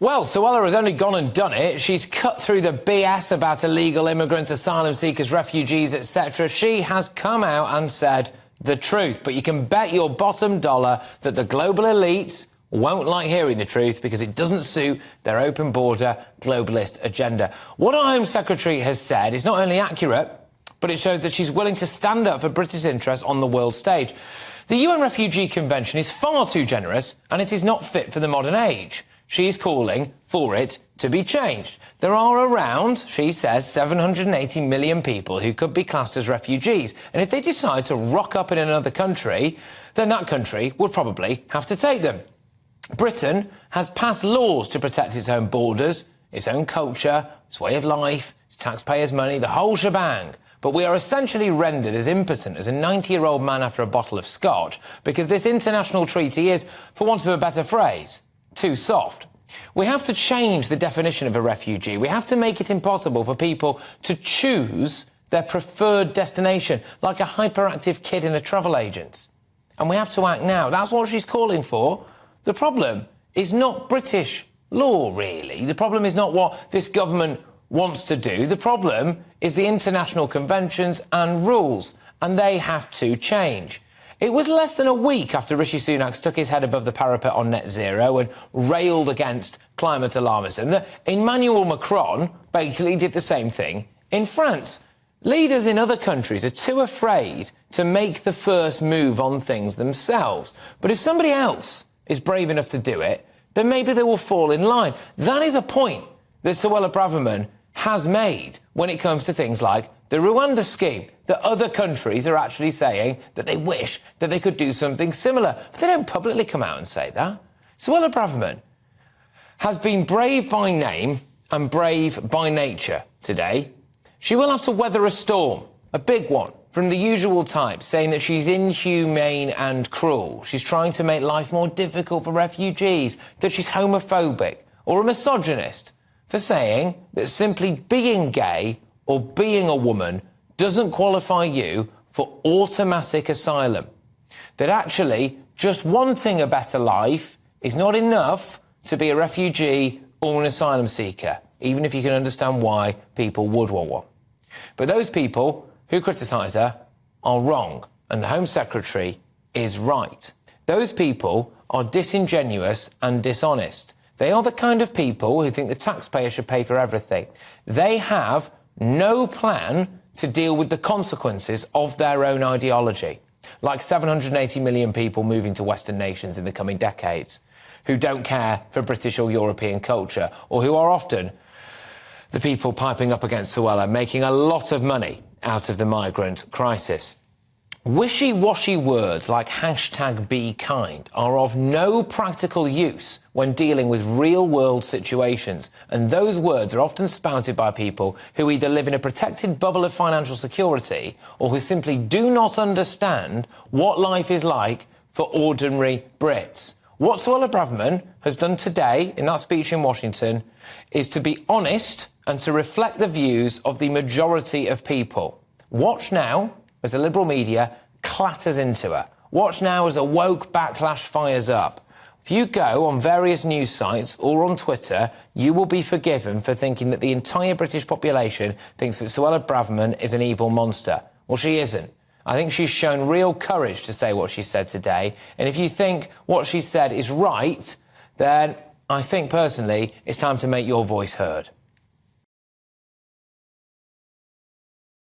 Well, Suella has only gone and done it. She's cut through the BS about illegal immigrants, asylum seekers, refugees, etc. She has come out and said the truth. But you can bet your bottom dollar that the global elites won't like hearing the truth because it doesn't suit their open border globalist agenda. What our Home Secretary has said is not only accurate, but it shows that she's willing to stand up for British interests on the world stage. The UN Refugee Convention is far too generous and it is not fit for the modern age. She is calling for it to be changed. There are around, she says, 780 million people who could be classed as refugees. And if they decide to rock up in another country, then that country would probably have to take them. Britain has passed laws to protect its own borders, its own culture, its way of life, its taxpayers' money, the whole shebang. But we are essentially rendered as impotent as a 90-year-old man after a bottle of scotch because this international treaty is, for want of a better phrase, too soft. We have to change the definition of a refugee. We have to make it impossible for people to choose their preferred destination, like a hyperactive kid in a travel agent. And we have to act now. That's what she's calling for. The problem is not British law, really. The problem is not what this government wants to do. The problem is the international conventions and rules, and they have to change. It was less than a week after Rishi Sunak stuck his head above the parapet on net zero and railed against climate alarmism that Emmanuel Macron basically did the same thing in France. Leaders in other countries are too afraid to make the first move on things themselves. But if somebody else is brave enough to do it, then maybe they will fall in line. That is a point that Suella Braverman has made when it comes to things like the Rwanda scheme, that other countries are actually saying that they wish that they could do something similar. But they don't publicly come out and say that. Suella Braverman has been brave by name and brave by nature today. She will have to weather a storm, a big one, from the usual type, saying that she's inhumane and cruel. She's trying to make life more difficult for refugees, that she's homophobic or a misogynist, for saying that simply being gay or being a woman doesn't qualify you for automatic asylum. That actually just wanting a better life is not enough to be a refugee or an asylum seeker, even if you can understand why people would want one. But those people who criticise her are wrong, and the Home Secretary is right. Those people are disingenuous and dishonest. They are the kind of people who think the taxpayer should pay for everything. They have no plan to deal with the consequences of their own ideology, like 780 million people moving to Western nations in the coming decades, who don't care for British or European culture, or who are often the people piping up against Suella, making a lot of money out of the migrant crisis. Wishy-washy words like #BeKind are of no practical use when dealing with real-world situations, and those words are often spouted by people who either live in a protected bubble of financial security or who simply do not understand what life is like for ordinary Brits. What Suella Braverman has done today in that speech in Washington is to be honest and to reflect the views of the majority of people. Watch now as the liberal media clatters into her. Watch now as the woke backlash fires up. If you go on various news sites or on Twitter, you will be forgiven for thinking that the entire British population thinks that Suella Braverman is an evil monster. Well, she isn't. I think she's shown real courage to say what she said today. And if you think what she said is right, then I think personally it's time to make your voice heard.